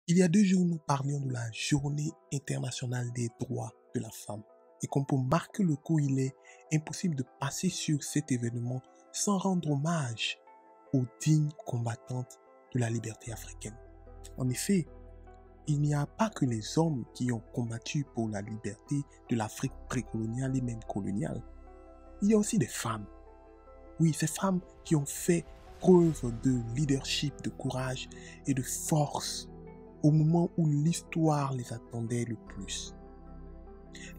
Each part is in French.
Il y a 2 jours, nous parlions de la Journée internationale des droits de la femme. Et comme pour marquer le coup, il est impossible de passer sur cet événement sans rendre hommage aux dignes combattantes de la liberté africaine. En effet, il n'y a pas que les hommes qui ont combattu pour la liberté de l'Afrique précoloniale et même coloniale. Il y a aussi des femmes. Oui, ces femmes qui ont fait preuve de leadership, de courage et de force au moment où l'histoire les attendait le plus.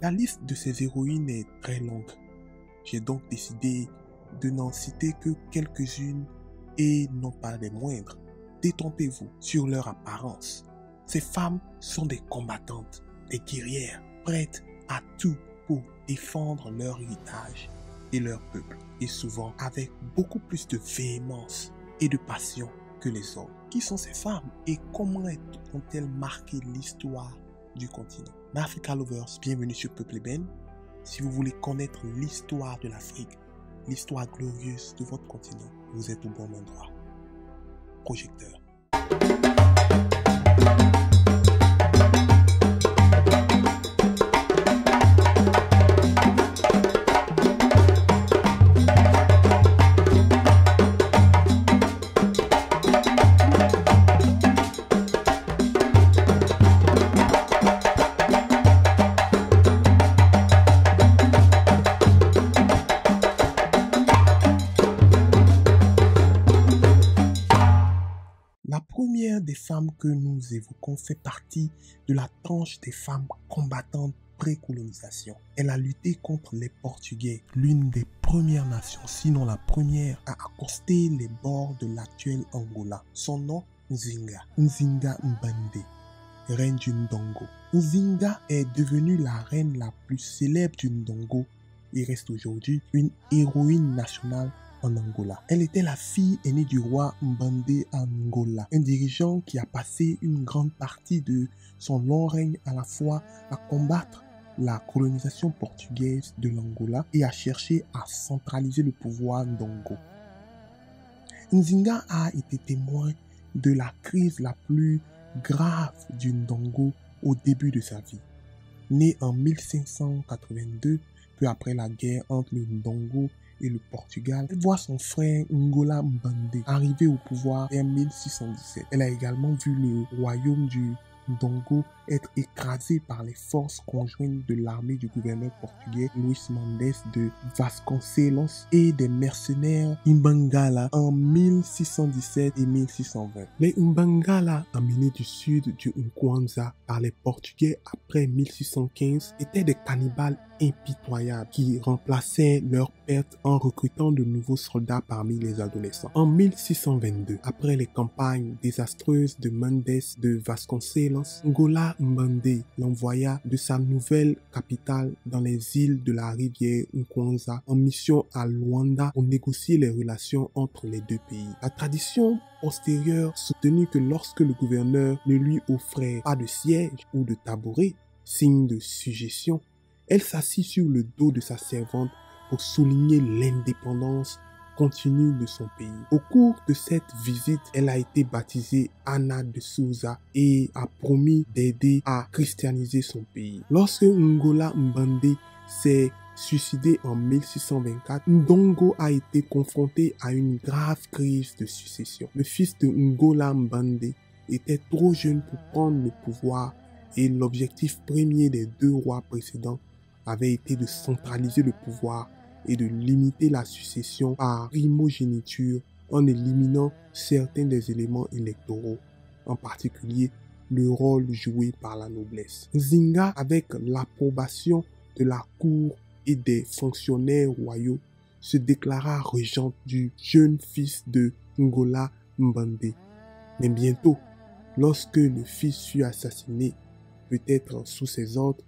La liste de ces héroïnes est très longue. J'ai donc décidé de n'en citer que quelques-unes et non pas les moindres. Détrompez-vous sur leur apparence. Ces femmes sont des combattantes, des guerrières, prêtes à tout pour défendre leur héritage et leur peuple, et souvent avec beaucoup plus de véhémence et de passion que les hommes. Qui sont ces femmes et comment ont-elles marqué l'histoire du continent? Mes Africa Lovers, bienvenue sur Peuple Eben. Si vous voulez connaître l'histoire de l'Afrique, l'histoire glorieuse de votre continent, vous êtes au bon endroit. Projecteur. La première des femmes que nous évoquons fait partie de la tranche des femmes combattantes pré-colonisation. Elle a lutté contre les Portugais, l'une des premières nations, sinon la première, à accoster les bords de l'actuel Angola. Son nom, Nzinga Mbande, reine du Ndongo. Nzinga est devenue la reine la plus célèbre du Ndongo et reste aujourd'hui une héroïne nationale en Angola. Elle était la fille aînée du roi Mbande Angola, un dirigeant qui a passé une grande partie de son long règne à la fois à combattre la colonisation portugaise de l'Angola et à chercher à centraliser le pouvoir Ndongo. Nzinga a été témoin de la crise la plus grave du Ndongo au début de sa vie. Née en 1582, peu après la guerre entre le Ndongo et le Portugal, elle voit son frère Ngola Mbande arriver au pouvoir en 1617. Elle a également vu le royaume du Ndongo être écrasé par les forces conjointes de l'armée du gouverneur portugais Luís Mendes de Vasconcelos et des mercenaires Imbangala en 1617 et 1620. Les Imbangala, amenés du sud du Nkwanza par les Portugais après 1615, étaient des cannibales impitoyables qui remplaçaient leurs pertes en recrutant de nouveaux soldats parmi les adolescents. En 1622, après les campagnes désastreuses de Mendes de Vasconcelos, Ngola Mbande l'envoya de sa nouvelle capitale dans les îles de la rivière Nkwanza en mission à Luanda pour négocier les relations entre les deux pays. La tradition postérieure soutenue que lorsque le gouverneur ne lui offrait pas de siège ou de tabouret, signe de sujétion, elle s'assit sur le dos de sa servante pour souligner l'indépendance continue de son pays. Au cours de cette visite, elle a été baptisée Anna de Souza et a promis d'aider à christianiser son pays. Lorsque Ngola Mbande s'est suicidé en 1624, Ndongo a été confronté à une grave crise de succession. Le fils de Ngola Mbande était trop jeune pour prendre le pouvoir et l'objectif premier des deux rois précédents avait été de centraliser le pouvoir et de limiter la succession par primogéniture en éliminant certains des éléments électoraux, en particulier le rôle joué par la noblesse. Nzinga, avec l'approbation de la cour et des fonctionnaires royaux, se déclara régente du jeune fils de Ngola Mbande. Mais bientôt, lorsque le fils fut assassiné, peut-être sous ses ordres,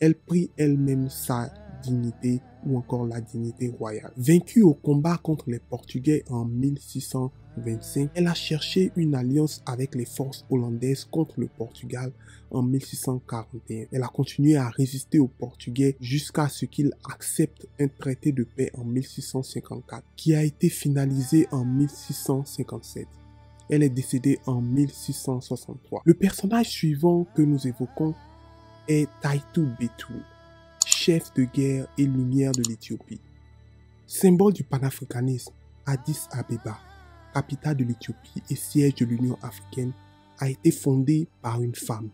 elle prit elle-même sa dignité ou encore la dignité royale. Vaincue au combat contre les Portugais en 1625, elle a cherché une alliance avec les forces hollandaises contre le Portugal en 1641. Elle a continué à résister aux Portugais jusqu'à ce qu'ils acceptent un traité de paix en 1654, qui a été finalisé en 1657. Elle est décédée en 1663. Le personnage suivant que nous évoquons est Taitu Betul, chef de guerre et lumière de l'Éthiopie. Symbole du panafricanisme, Addis Abeba, capitale de l'Éthiopie et siège de l'Union africaine, a été fondée par une femme,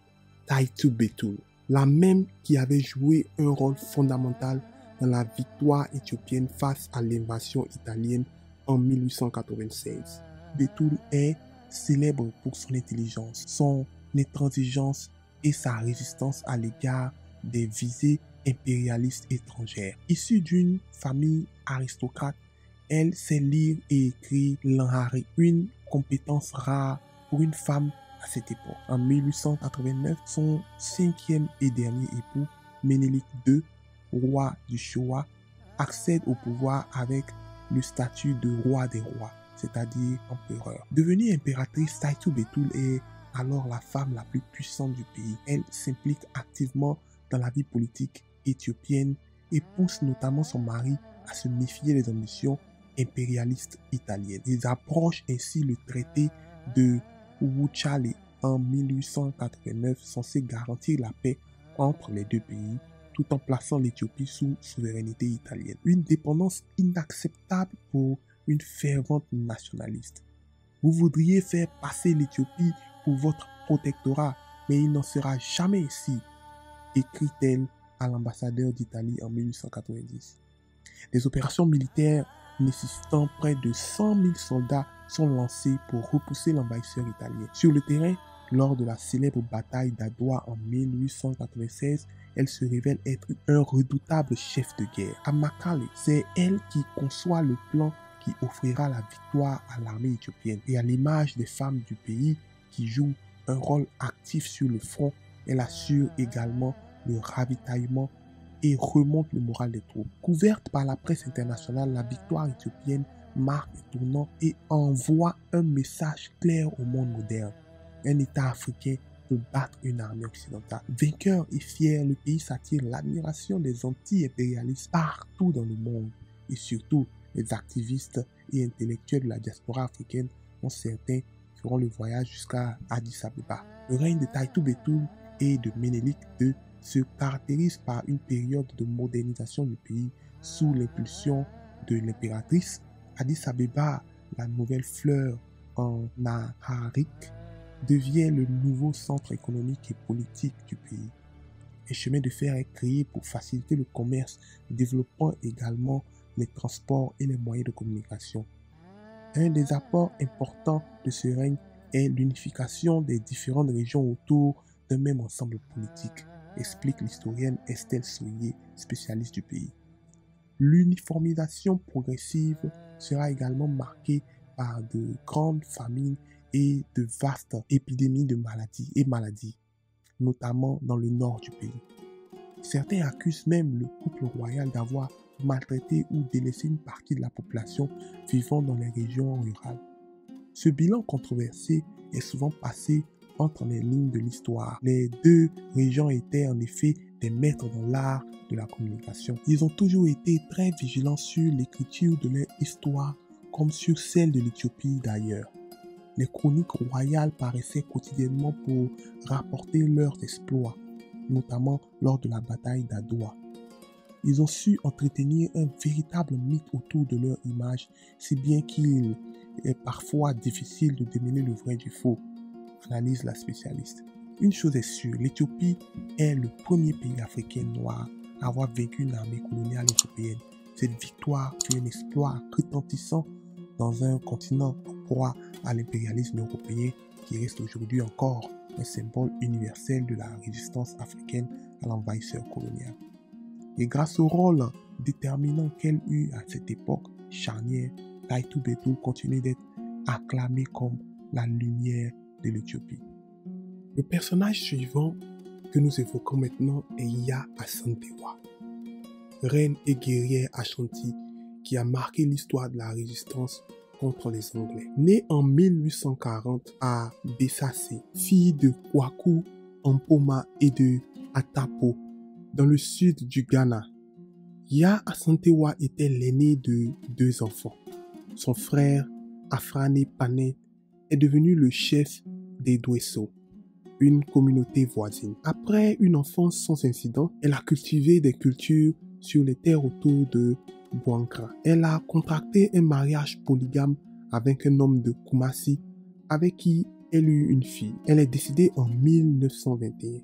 Taitu Betul, la même qui avait joué un rôle fondamental dans la victoire éthiopienne face à l'invasion italienne en 1896. Betul est célèbre pour son intelligence, son intransigeance et sa résistance à l'égard des visées impérialistes étrangères. Issue d'une famille aristocrate, elle sait lire et écrire l'amharique, une compétence rare pour une femme à cette époque. En 1889, son cinquième et dernier époux, Ménélik II, roi du Showa, accède au pouvoir avec le statut de roi des rois, c'est-à-dire empereur. Devenue impératrice, Taitu Betul est alors la femme la plus puissante du pays. Elle s'implique activement dans la vie politique éthiopienne et pousse notamment son mari à se méfier des ambitions impérialistes italiennes. Ils approchent ainsi le traité de Wuchale en 1889, censé garantir la paix entre les deux pays, tout en plaçant l'Éthiopie sous souveraineté italienne. Une dépendance inacceptable pour une fervente nationaliste. Vous voudriez faire passer l'Éthiopie pour votre protectorat, mais il n'en sera jamais ainsi, écrit-elle à l'ambassadeur d'Italie en 1890. Des opérations militaires nécessitant près de 100 000 soldats sont lancées pour repousser l'envahisseur italien. Sur le terrain, lors de la célèbre bataille d'Adwa en 1896, elle se révèle être un redoutable chef de guerre. À Makale, c'est elle qui conçoit le plan qui offrira la victoire à l'armée éthiopienne. Et à l'image des femmes du pays qui jouent un rôle actif sur le front, elle assure également le ravitaillement et remonte le moral des troupes. Couverte par la presse internationale, la victoire éthiopienne marque un tournant et envoie un message clair au monde moderne. Un État africain peut battre une armée occidentale. Vainqueur et fier, le pays s'attire l'admiration des anti-impérialistes partout dans le monde. Et surtout, les activistes et intellectuels de la diaspora africaine, dont certains feront le voyage jusqu'à Addis Abeba. Le règne de Taitu Betul et de Ménélik II se caractérise par une période de modernisation du pays sous l'impulsion de l'impératrice. Addis Abeba, la nouvelle fleur en amharique, devient le nouveau centre économique et politique du pays. Un chemin de fer est créé pour faciliter le commerce, développant également les transports et les moyens de communication. Un des apports importants de ce règne est l'unification des différentes régions autour d'un même ensemble politique, explique l'historienne Estelle Soyer, spécialiste du pays. L'uniformisation progressive sera également marquée par de grandes famines et de vastes épidémies de maladies, notamment dans le nord du pays. Certains accusent même le couple royal d'avoir maltraité ou délaissé une partie de la population vivant dans les régions rurales. Ce bilan controversé est souvent passé entre les lignes de l'histoire. Les deux régions étaient en effet des maîtres dans l'art de la communication. Ils ont toujours été très vigilants sur l'écriture de leur histoire, comme sur celle de l'Éthiopie d'ailleurs. Les chroniques royales paraissaient quotidiennement pour rapporter leurs exploits, notamment lors de la bataille d'Adwa. Ils ont su entretenir un véritable mythe autour de leur image, si bien qu'il est parfois difficile de démêler le vrai du faux, analyse la spécialiste. Une chose est sûre, l'Éthiopie est le premier pays africain noir à avoir vaincu une armée coloniale européenne. Cette victoire fut un exploit retentissant dans un continent en proie à l'impérialisme européen qui reste aujourd'hui encore un symbole universel de la résistance africaine à l'envahisseur colonial. Et grâce au rôle déterminant qu'elle eut à cette époque charnière, Taitu Betul continue d'être acclamée comme la lumière de l'Éthiopie. Le personnage suivant que nous évoquons maintenant est Iya Asantewa, reine et guerrière Ashanti qui a marqué l'histoire de la résistance contre les Anglais. Née en 1840 à Bessassé, fille de Kwaku Ampoma et de Atapo, dans le sud du Ghana, Iya Asantewa était l'aînée de 2 enfants. Son frère, Afrane Pane, est devenu le chef des Dweso, une communauté voisine. Après une enfance sans incident, elle a cultivé des cultures sur les terres autour de Bouankra. Elle a contracté un mariage polygame avec un homme de Kumasi avec qui elle eut une fille. Elle est décédée en 1921.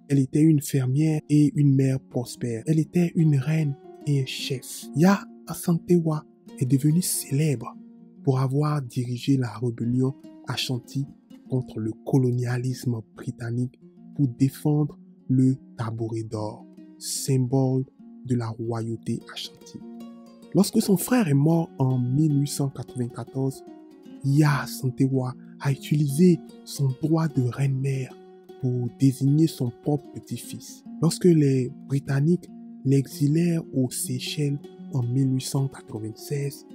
Elle était une fermière et une mère prospère. Elle était une reine et un chef. Yaa Asantewaa est devenue célèbre pour avoir dirigé la rébellion Ashanti contre le colonialisme britannique pour défendre le tabouret d'or, symbole de la royauté Ashanti. Lorsque son frère est mort en 1894, Yaa Asantewaa a utilisé son droit de reine-mère pour désigner son propre petit-fils. Lorsque les Britanniques l'exilèrent aux Seychelles en 1896,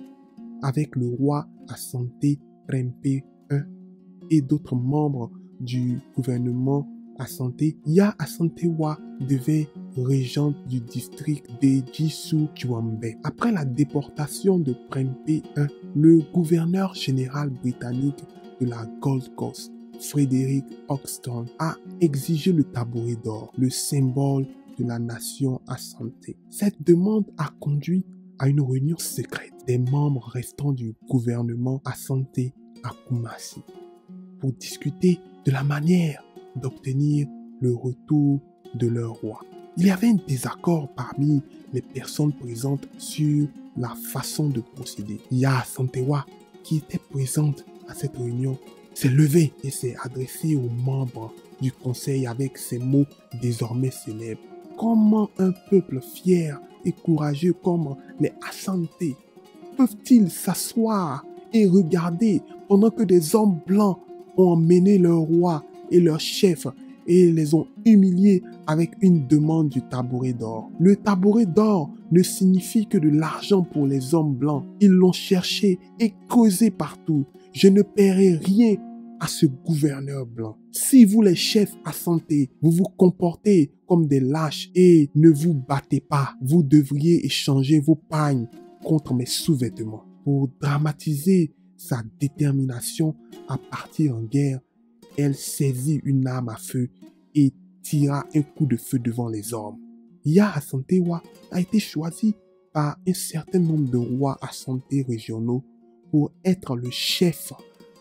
avec le roi Asante Prempeh I et d'autres membres du gouvernement Asante, Yaa Asantewaa devint régente du district de Djisou-Djouambé. Après la déportation de Prempeh I, le gouverneur général britannique de la Gold Coast, Frederick Oxton, a exigé le tabouret d'or, le symbole de la nation Asante. Cette demande a conduit à une réunion secrète des membres restants du gouvernement Asante à Kumasi pour discuter de la manière d'obtenir le retour de leur roi. Il y avait un désaccord parmi les personnes présentes sur la façon de procéder. Yaa Asantewaa, qui était présente à cette réunion, s'est levé et s'est adressé aux membres du conseil avec ces mots désormais célèbres. Comment un peuple fier et courageux comme les Asante peuvent-ils s'asseoir et regarder pendant que des hommes blancs ont emmené leur roi et leur chef et les ont humiliés avec une demande du tabouret d'or? Le tabouret d'or ne signifie que de l'argent pour les hommes blancs. Ils l'ont cherché et causé partout. Je ne paierai rien à ce gouverneur blanc. Si vous les chefs Asante, vous vous comportez comme des lâches et ne vous battez pas, vous devriez échanger vos pagnes contre mes sous-vêtements. Pour dramatiser sa détermination à partir en guerre, elle saisit une arme à feu et tira un coup de feu devant les hommes. Yaa Asantewaa a été choisi par un certain nombre de rois Asante régionaux pour être le chef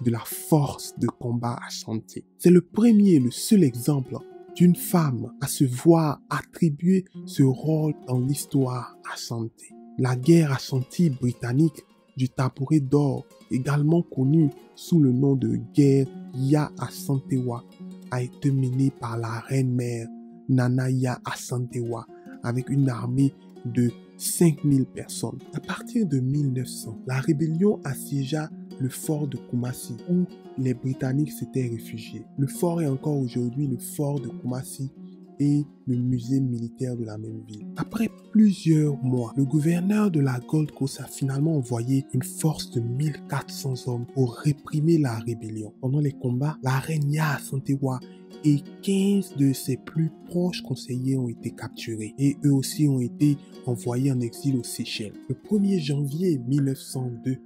de la force de combat Asante. C'est le premier et le seul exemple d'une femme à se voir attribuer ce rôle dans l'histoire Asante. La guerre Ashanti-britannique du tabouret d'or, également connue sous le nom de guerre Yaa Asantewaa, a été menée par la reine-mère Nana Yaa Asantewaa avec une armée de 5000 personnes. À partir de 1900, la rébellion assiégea le fort de Kumasi où les Britanniques s'étaient réfugiés. Le fort est encore aujourd'hui le fort de Kumasi et le musée militaire de la même ville. Après plusieurs mois, le gouverneur de la Gold Coast a finalement envoyé une force de 1400 hommes pour réprimer la rébellion. Pendant les combats, la reine Yaa Asantewaa et 15 de ses plus proches conseillers ont été capturés et eux aussi ont été envoyés en exil aux Seychelles. Le 1er janvier 1902,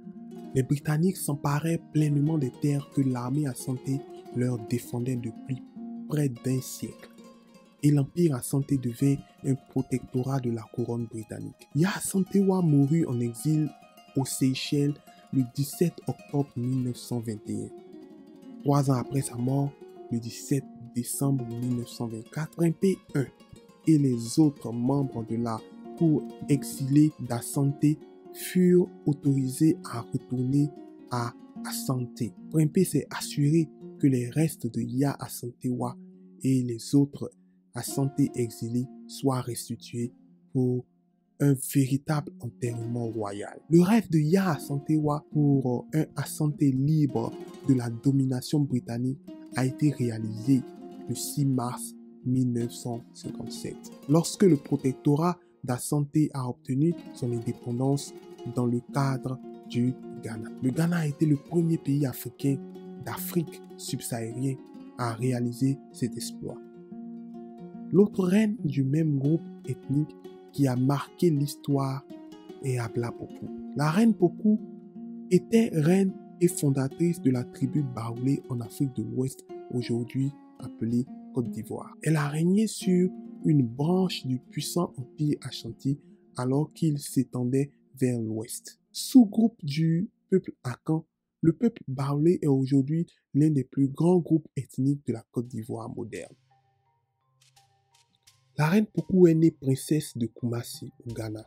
les Britanniques s'emparaient pleinement des terres que l'armée Asante leur défendait depuis près d'un siècle. Et l'Empire Asante devint un protectorat de la couronne britannique. Yaa Asantewaa mourut en exil aux Seychelles le 17 octobre 1921. 3 ans après sa mort, le 17 décembre 1924, Prempeh I et les autres membres de la cour exilée d'Asante furent autorisés à retourner à Asante. Prempeh s'est assuré que les restes de Yaa Asantewaa et les autres Asante exilés soient restitués pour un véritable enterrement royal. Le rêve de Yaa Asantewaa pour un Asante libre de la domination britannique a été réalisé le 6 mars 1957, lorsque le protectorat d'Asante a obtenu son indépendance dans le cadre du Ghana. Le Ghana a été le premier pays africain d'Afrique subsaharienne à réaliser cet exploit. L'autre reine du même groupe ethnique qui a marqué l'histoire est Abla Poku. La reine Poku était reine et fondatrice de la tribu Baoulé en Afrique de l'Ouest, aujourd'hui appelée Côte d'Ivoire. Elle a régné sur une branche du puissant empire Ashanti alors qu'il s'étendait vers l'ouest. Sous-groupe du peuple Akan, le peuple Baoulé est aujourd'hui l'un des plus grands groupes ethniques de la Côte d'Ivoire moderne. La reine Pokou est née princesse de Koumassi au Ghana,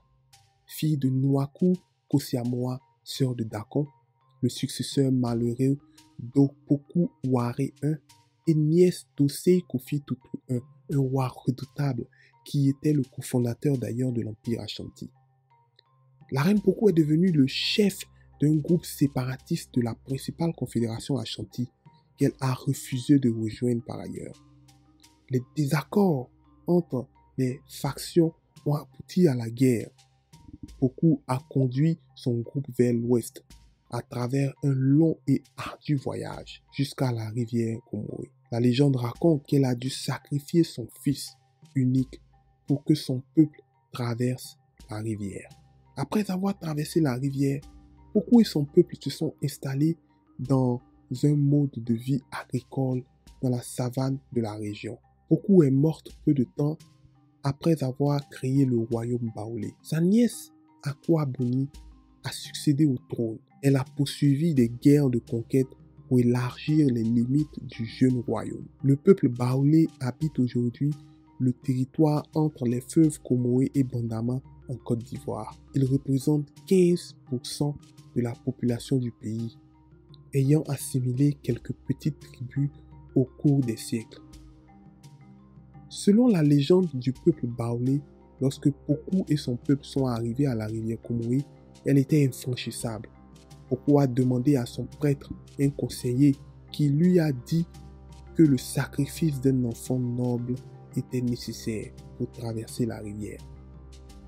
fille de Nwaku Kosiamoa, sœur de Dakon, le successeur malheureux d'Opoku Ouare I et nièce d'Osei Kofi Tutu I, un roi redoutable qui était le cofondateur d'ailleurs de l'empire Ashanti. La reine Pokou est devenue le chef d'un groupe séparatiste de la principale confédération Ashanti qu'elle a refusé de rejoindre par ailleurs. Les désaccords entre les factions ont abouti à la guerre. Pokou a conduit son groupe vers l'ouest à travers un long et ardu voyage jusqu'à la rivière Comoé. La légende raconte qu'elle a dû sacrifier son fils unique pour que son peuple traverse la rivière. Après avoir traversé la rivière, Pokou et son peuple se sont installés dans un mode de vie agricole dans la savane de la région. Pokou est morte peu de temps après avoir créé le royaume Baoulé. Sa nièce, Akwa-Boni, a succédé au trône. Elle a poursuivi des guerres de conquête pour élargir les limites du jeune royaume. Le peuple Baoulé habite aujourd'hui le territoire entre les fleuves Comoé et Bandama en Côte d'Ivoire. Il représente 15% de la population du pays, ayant assimilé quelques petites tribus au cours des siècles. Selon la légende du peuple Baoulé, lorsque Pokou et son peuple sont arrivés à la rivière Comoé, elle était infranchissable. Pokou a demandé à son prêtre, un conseiller, qui lui a dit que le sacrifice d'un enfant noble était nécessaire pour traverser la rivière.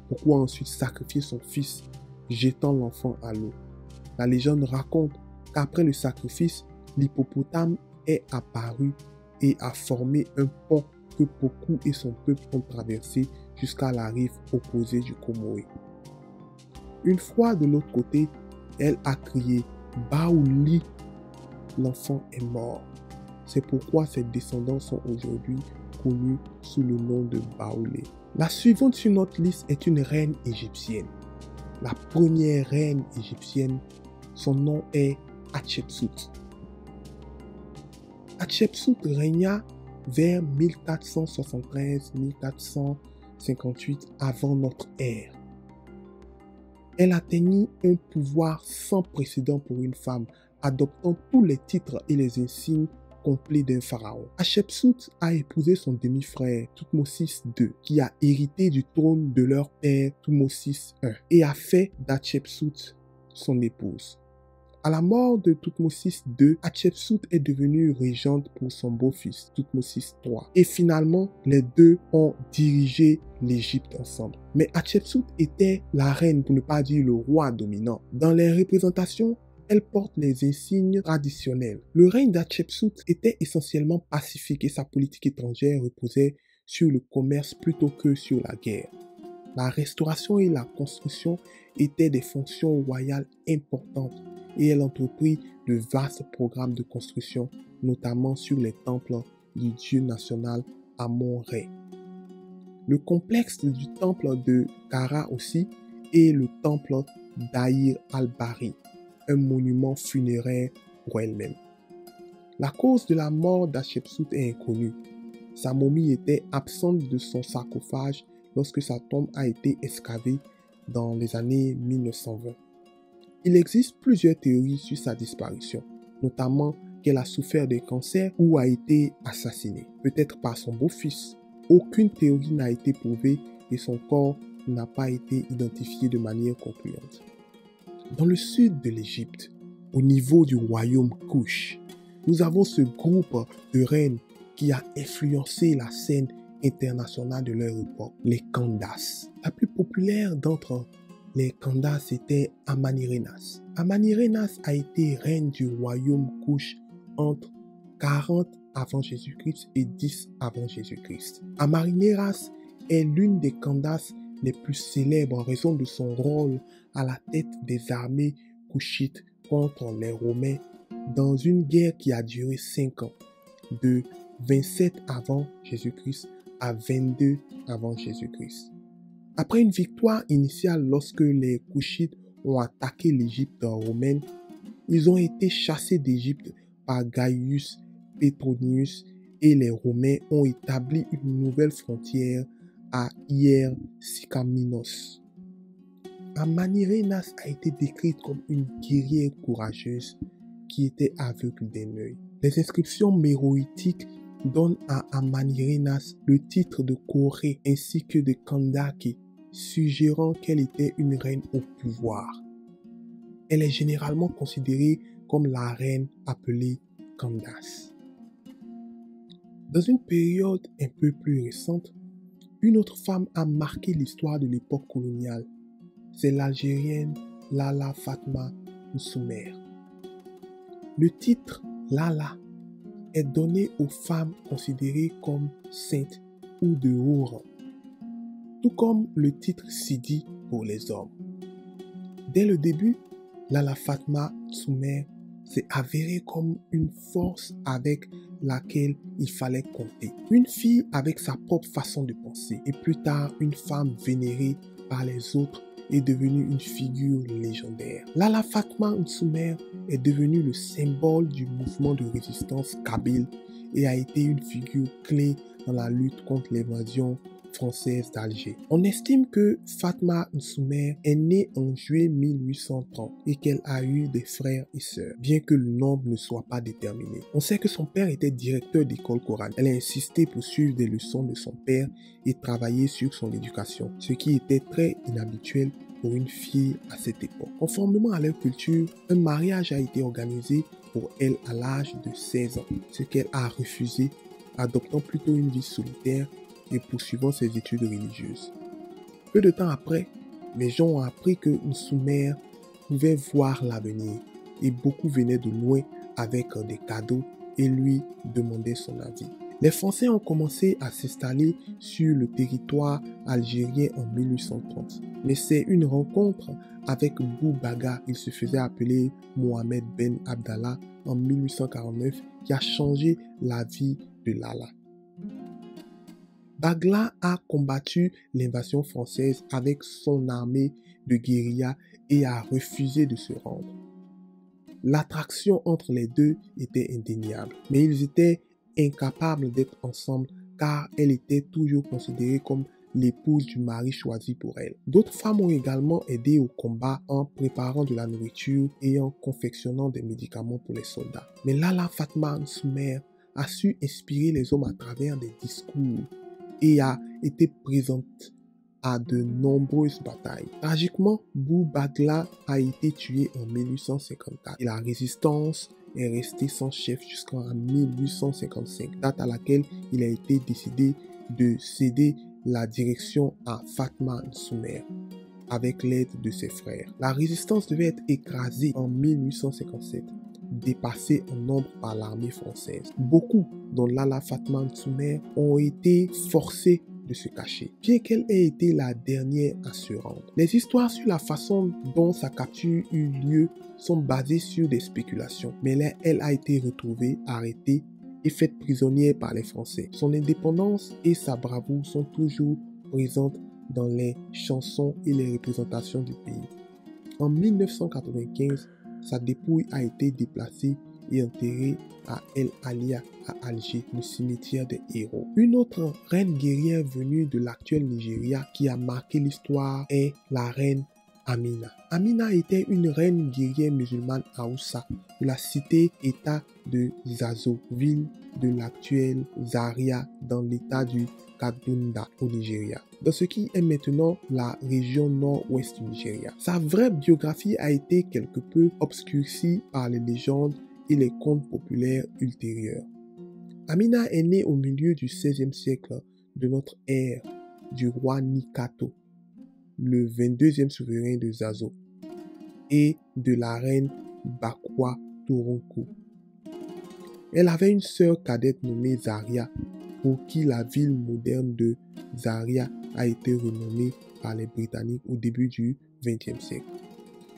Pokou a ensuite sacrifié son fils, jetant l'enfant à l'eau. La légende raconte qu'après le sacrifice, l'hippopotame est apparu et a formé un pont que Pokou et son peuple ont traversé jusqu'à la rive opposée du Comoé. Une fois de l'autre côté, elle a crié « Baouli », l'enfant est mort. C'est pourquoi ses descendants sont aujourd'hui connus sous le nom de Baoulé. La suivante sur notre liste est une reine égyptienne. La première reine égyptienne, son nom est Hatshepsut. Hatshepsut régna vers 1473-1458 avant notre ère. Elle atteignit un pouvoir sans précédent pour une femme, adoptant tous les titres et les insignes complets d'un pharaon. Hatshepsut a épousé son demi-frère Thoutmôsis II, qui a hérité du trône de leur père Thoutmôsis I, et a fait d'Hatshepsut son épouse. À la mort de Thoutmôsis II, Hatshepsut est devenue régente pour son beau-fils, Thoutmôsis III. Et finalement, les deux ont dirigé l'Égypte ensemble. Mais Hatshepsut était la reine, pour ne pas dire le roi dominant. Dans les représentations, elle porte les insignes traditionnels. Le règne d'Hatshepsut était essentiellement pacifique et sa politique étrangère reposait sur le commerce plutôt que sur la guerre. La restauration et la construction étaient des fonctions royales importantes et elle entreprit de vastes programmes de construction, notamment sur les temples du dieu national Amon-Ré. Le complexe du temple de Kara aussi et le temple d'Aïr al-Bari, un monument funéraire pour elle-même. La cause de la mort d'Hatshepsut est inconnue. Sa momie était absente de son sarcophage lorsque sa tombe a été excavée dans les années 1920. Il existe plusieurs théories sur sa disparition, notamment qu'elle a souffert d'un cancer ou a été assassinée, peut-être par son beau-fils. Aucune théorie n'a été prouvée et son corps n'a pas été identifié de manière concluante. Dans le sud de l'Égypte, au niveau du royaume Kush, nous avons ce groupe de reines qui a influencé la scène internationale de leur époque, les Candaces. La plus populaire d'entre les Candaces était Amanirenas. Amanirenas a été reine du royaume Kush entre 40 avant Jésus-Christ et 10 avant Jésus-Christ. Amanirenas est l'une des Candaces les plus célèbres en raison de son rôle à la tête des armées kushites contre les Romains dans une guerre qui a duré 5 ans, de 27 avant Jésus-Christ à 22 avant Jésus-Christ. Après une victoire initiale lorsque les Couchites ont attaqué l'Égypte romaine, ils ont été chassés d'Égypte par Gaius Petronius et les Romains ont établi une nouvelle frontière à Hyersycaminos. Amanirenas a été décrite comme une guerrière courageuse qui était aveugle d'un œil. Les inscriptions méroïtiques donnent à Amanirenas le titre de Corée ainsi que de Kandake, suggérant qu'elle était une reine au pouvoir. Elle est généralement considérée comme la reine appelée Candace. Dans une période un peu plus récente, une autre femme a marqué l'histoire de l'époque coloniale. C'est l'Algérienne Lala Fatma Nsoumer. Le titre Lala est donné aux femmes considérées comme saintes ou de haut rang, tout comme le titre Sidi pour les hommes. Dès le début, Lala Fatma Nsoumer s'est avérée comme une force avec laquelle il fallait compter. Une fille avec sa propre façon de penser et plus tard une femme vénérée par les autres est devenue une figure légendaire. Lala Fatma Nsoumer est devenue le symbole du mouvement de résistance kabyle et a été une figure clé dans la lutte contre l'invasion française d'Alger. On estime que Fatma Nsoumer est née en juillet 1830 et qu'elle a eu des frères et sœurs, bien que le nombre ne soit pas déterminé. On sait que son père était directeur d'école coranique. Elle a insisté pour suivre des leçons de son père et travailler sur son éducation, ce qui était très inhabituel pour une fille à cette époque. Conformément à leur culture, un mariage a été organisé pour elle à l'âge de 16 ans, ce qu'elle a refusé, adoptant plutôt une vie solitaire et poursuivant ses études religieuses. Peu de temps après, les gens ont appris que Nsoumer pouvait voir l'avenir et beaucoup venaient de loin avec des cadeaux et lui demandaient son avis. Les Français ont commencé à s'installer sur le territoire algérien en 1830. Mais c'est une rencontre avec Bou Baga, il se faisait appeler Mohamed Ben Abdallah en 1849, qui a changé la vie de Lala. Bagla a combattu l'invasion française avec son armée de guérilla et a refusé de se rendre. L'attraction entre les deux était indéniable, mais ils étaient incapables d'être ensemble car elle était toujours considérée comme l'épouse du mari choisi pour elle. D'autres femmes ont également aidé au combat en préparant de la nourriture et en confectionnant des médicaments pour les soldats. Mais Lala Fatma Nsoumer a su inspirer les hommes à travers des discours et a été présente à de nombreuses batailles. Tragiquement, Bou Bagla a été tué en 1854 et la résistance est restée sans chef jusqu'en 1855, date à laquelle il a été décidé de céder la direction à Fatma Nsoumer avec l'aide de ses frères. La résistance devait être écrasée en 1857, dépassée en nombre par l'armée française. Beaucoup, dont Lala Fatma Nsoumer, ont été forcés de se cacher, bien qu'elle ait été la dernière à se rendre. Les histoires sur la façon dont sa capture eut lieu sont basées sur des spéculations, mais là, elle a été retrouvée, arrêtée et faite prisonnière par les Français. Son indépendance et sa bravoure sont toujours présentes dans les chansons et les représentations du pays. En 1995, sa dépouille a été déplacée et enterrée à El Alia à Alger, le cimetière des héros. Une autre reine guerrière venue de l'actuel Nigeria qui a marqué l'histoire est la reine Amina. Amina était une reine guerrière musulmane Haoussa de la cité-état de Zazo, ville de l'actuel Zaria dans l'état du Kaduna au Nigeria, dans ce qui est maintenant la région nord-ouest du Nigeria. Sa vraie biographie a été quelque peu obscurcie par les légendes et les contes populaires ultérieurs. Amina est née au milieu du XVIe siècle de notre ère du roi Nikato, le 22e souverain de Zazo, et de la reine Bakwa Toronko. Elle avait une sœur cadette nommée Zaria, pour qui la ville moderne de Zaria a été renommée par les Britanniques au début du XXe siècle.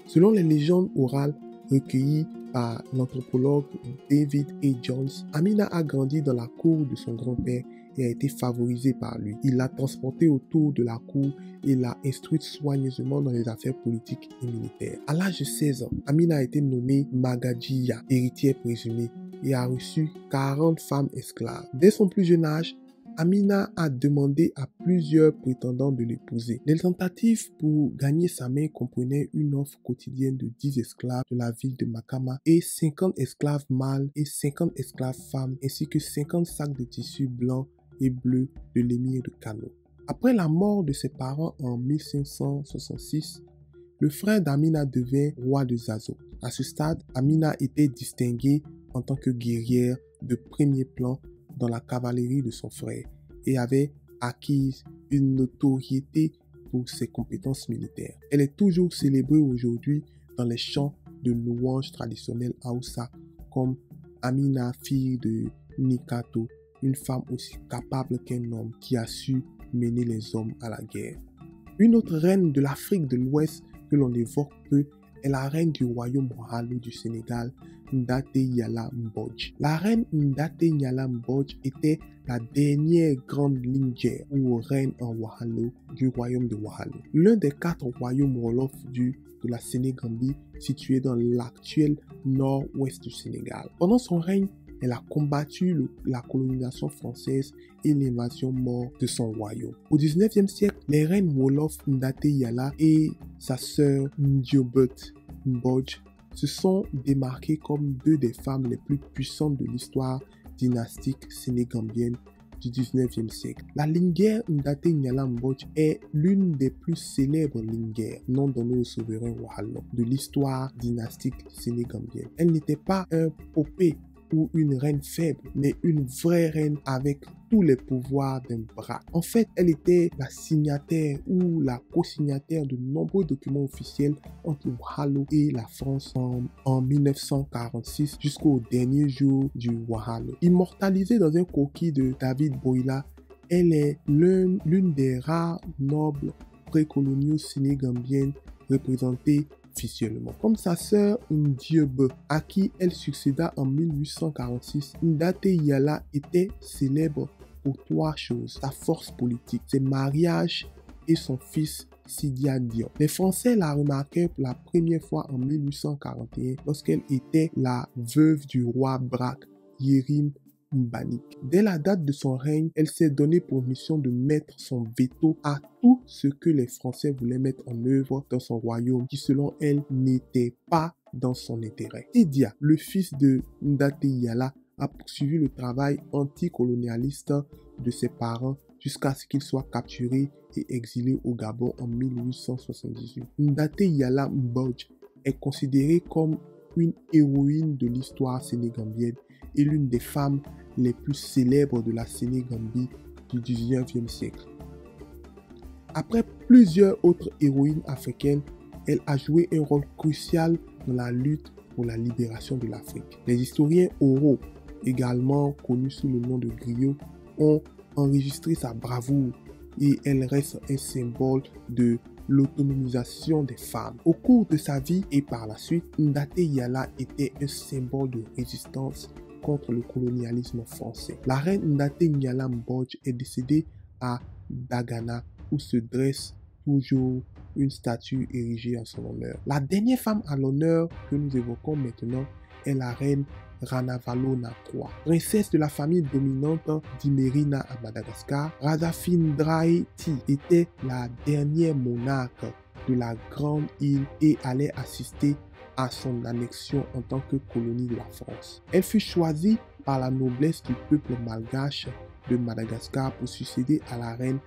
Selon les légendes orales, recueillie par l'anthropologue David A. Jones, Amina a grandi dans la cour de son grand-père et a été favorisée par lui. Il l'a transportée autour de la cour et l'a instruite soigneusement dans les affaires politiques et militaires. À l'âge de 16 ans, Amina a été nommée Magajiya, héritière présumée, et a reçu 40 femmes esclaves. Dès son plus jeune âge, Amina a demandé à plusieurs prétendants de l'épouser. Les tentatives pour gagner sa main comprenaient une offre quotidienne de 10 esclaves de la ville de Makama et 50 esclaves mâles et 50 esclaves femmes, ainsi que 50 sacs de tissu blanc et bleu de l'émir de Kano. Après la mort de ses parents en 1566, le frère d'Amina devint roi de Zazo. À ce stade, Amina était distinguée en tant que guerrière de premier plan dans la cavalerie de son frère et avait acquis une notoriété pour ses compétences militaires. Elle est toujours célébrée aujourd'hui dans les chants de louanges traditionnels Hausa comme Amina, fille de Nikato, une femme aussi capable qu'un homme qui a su mener les hommes à la guerre. Une autre reine de l'Afrique de l'Ouest que l'on évoque peu est la reine du royaume Wahalo du Sénégal, Ndate Yala Mbodj. La reine Ndate Yala Mbodj était la dernière grande lingère ou reine en Wahalo du royaume de Wahalo, l'un des 4 royaumes Wolof de la Sénégambie situés dans l'actuel nord-ouest du Sénégal. Pendant son règne, elle a combattu la colonisation française et l'invasion mort de son royaume. Au 19e siècle, les reines Wolof Ndate Yala et sa sœur Ndiobet Mbodj se sont démarquées comme 2 des femmes les plus puissantes de l'histoire dynastique sénégambienne du 19e siècle. La lingère Ndate Yala Mbodj est l'une des plus célèbres lingères non données au souverain Wahalo de l'histoire dynastique sénégambienne. Elle n'était pas un popé ou une reine faible, mais une vraie reine avec tous les pouvoirs d'un bras. En fait, elle était la signataire ou la co-signataire de nombreux documents officiels entre le Wahalo et la France en 1946 jusqu'au dernier jour du Wahalo. Immortalisée dans un croquis de David Boila, elle est l'une des rares nobles précoloniaux sénégambiennes représentées officiellement. Comme sa sœur Ndiebe, à qui elle succéda en 1846, Ndate Yala était célèbre pour 3 choses: sa force politique, ses mariages et son fils Sidia Diop. Les Français la remarquèrent pour la première fois en 1841 lorsqu'elle était la veuve du roi Brak Yérim Mbanik. Dès la date de son règne, elle s'est donnée pour mission de mettre son veto à tout ce que les Français voulaient mettre en œuvre dans son royaume qui, selon elle, n'était pas dans son intérêt. Sidia, le fils de Ndate Yala, a poursuivi le travail anticolonialiste de ses parents jusqu'à ce qu'il soit capturé et exilé au Gabon en 1878. Ndate Yala Mbodj est considérée comme une héroïne de l'histoire sénégambienne et l'une des femmes les plus célèbres de la Sénégambie du 19e siècle. Après plusieurs autres héroïnes africaines, elle a joué un rôle crucial dans la lutte pour la libération de l'Afrique. Les historiens oraux, également connus sous le nom de griots, ont enregistré sa bravoure et elle reste un symbole de l'autonomisation des femmes. Au cours de sa vie et par la suite, Ndate Yala était un symbole de résistance contre le colonialisme français. La reine Ndate Yala Mbodj est décédée à Dagana où se dresse toujours une statue érigée en son honneur. La dernière femme à l'honneur que nous évoquons maintenant est la reine Ranavalona III. Princesse de la famille dominante d'Imerina à Madagascar, Razafindraiti était la dernière monarque de la grande île et allait assister à son annexion en tant que colonie de la France. Elle fut choisie par la noblesse du peuple malgache de Madagascar pour succéder à la reine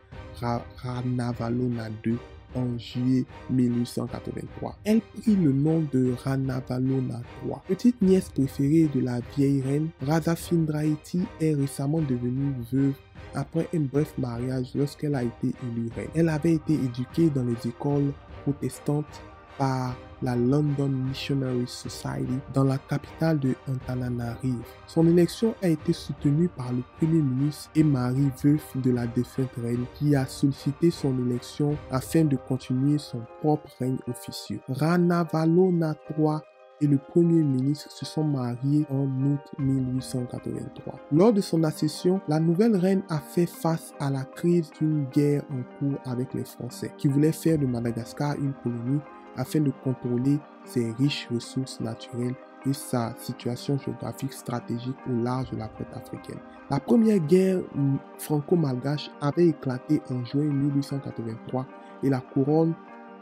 Ranavalona II en juillet 1883. Elle prit le nom de Ranavalona III. Petite nièce préférée de la vieille reine, Razafindraiti est récemment devenue veuve après un bref mariage lorsqu'elle a été élue reine. Elle avait été éduquée dans les écoles protestantes par la London Missionary Society dans la capitale de Antananarivo. Son élection a été soutenue par le Premier ministre et mari veuf de la défunte reine qui a sollicité son élection afin de continuer son propre règne officieux. Ranavalona III et le premier ministre se sont mariés en août 1883. Lors de son accession, la nouvelle reine a fait face à la crise d'une guerre en cours avec les Français, qui voulaient faire de Madagascar une colonie afin de contrôler ses riches ressources naturelles et sa situation géographique stratégique au large de la côte africaine. La première guerre franco-malgache avait éclaté en juin 1883 et la couronne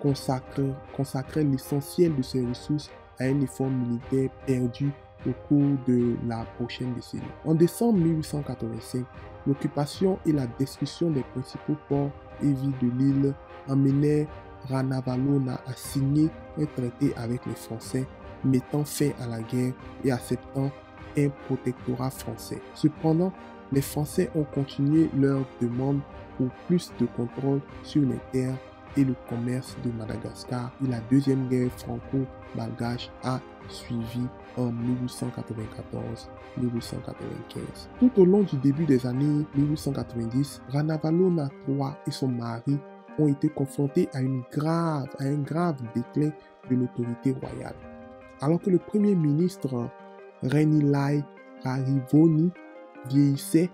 consacrait l'essentiel de ses ressources à un effort militaire perdu au cours de la prochaine décennie. En décembre 1885, l'occupation et la destruction des principaux ports et villes de l'île emmenèrent Ranavalona à signer un traité avec les Français, mettant fin à la guerre et acceptant un protectorat français. Cependant, les Français ont continué leur demande pour plus de contrôle sur les terres et le commerce de Madagascar, et la deuxième guerre franco-malgache a suivi en 1894-1895. Tout au long du début des années 1890, Ranavalona III et son mari ont été confrontés à un grave déclin de l'autorité royale. Alors que le premier ministre Renilai Rarivoni vieillissait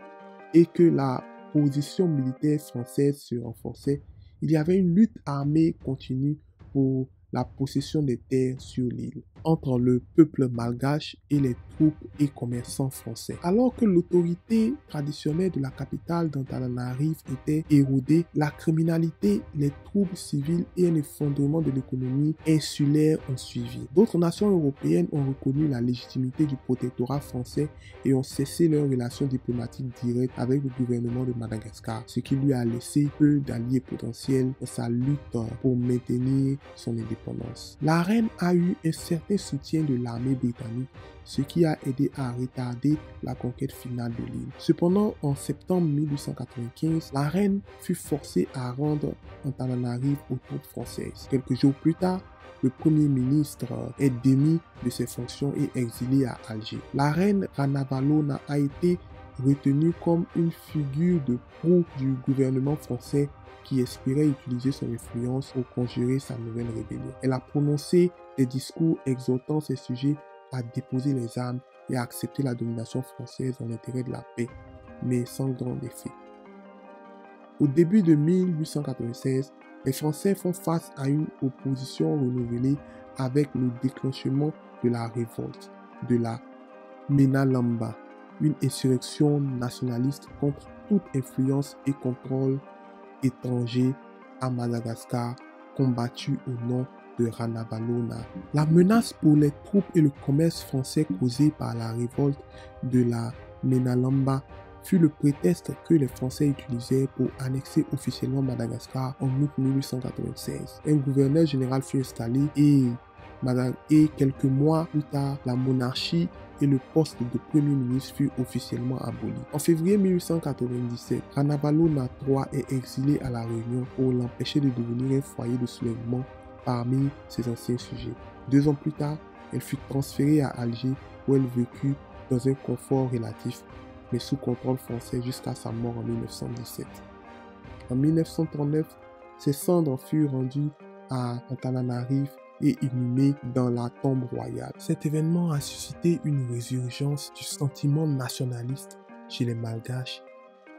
et que la position militaire française se renforçait, il y avait une lutte armée continue pour la possession des terres sur l'île entre le peuple malgache et les troupes et commerçants français. Alors que l'autorité traditionnelle de la capitale d'Antananarive était érodée, la criminalité, les troubles civils et un effondrement de l'économie insulaire ont suivi. D'autres nations européennes ont reconnu la légitimité du protectorat français et ont cessé leurs relations diplomatiques directes avec le gouvernement de Madagascar, ce qui lui a laissé peu d'alliés potentiels dans sa lutte pour maintenir son indépendance. La reine a eu un certain soutien de l'armée britannique, ce qui a aidé à retarder la conquête finale de l'île. Cependant, en septembre 1895, la reine fut forcée à rendre Antananarive aux troupes françaises. Quelques jours plus tard, le premier ministre est démis de ses fonctions et exilé à Alger. La reine Ranavalona a été retenue comme une figure de proue du gouvernement français qui espérait utiliser son influence pour conjurer sa nouvelle rébellion. Elle a prononcé des discours exhortant ses sujets à déposer les armes et à accepter la domination française dans l'intérêt de la paix, mais sans grand effet. Au début de 1896, les Français font face à une opposition renouvelée avec le déclenchement de la révolte de la Menalamba, une insurrection nationaliste contre toute influence et contrôle étranger à Madagascar, combattue au nom de Ranavalona. La menace pour les troupes et le commerce français causé par la révolte de la Menalamba fut le prétexte que les Français utilisaient pour annexer officiellement Madagascar en août 1896. Un gouverneur général fut installé et quelques mois plus tard, la monarchie et le poste de premier ministre fut officiellement aboli. En février 1897, Ranavalona III est exilé à La Réunion pour l'empêcher de devenir un foyer de soulèvement parmi ses anciens sujets. 2 ans plus tard, elle fut transférée à Alger où elle vécut dans un confort relatif, mais sous contrôle français jusqu'à sa mort en 1917. En 1939, ses cendres furent rendues à Antananarive et inhumé dans la tombe royale. Cet événement a suscité une résurgence du sentiment nationaliste chez les Malgaches,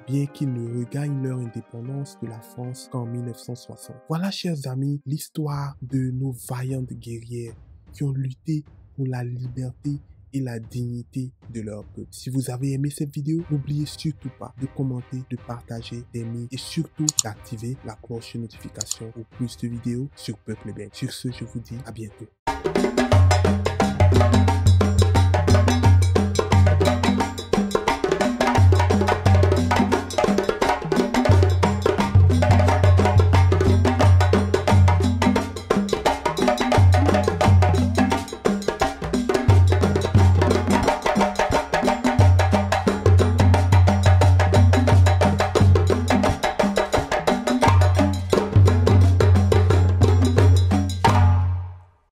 bien qu'ils ne regagnent leur indépendance de la France qu'en 1960. Voilà, chers amis, l'histoire de nos vaillantes guerrières qui ont lutté pour la liberté et la dignité de leur peuple. Si vous avez aimé cette vidéo, n'oubliez surtout pas de commenter, de partager, d'aimer et surtout d'activer la cloche de notification pour plus de vidéos sur Peuple Bête. Sur ce, je vous dis à bientôt.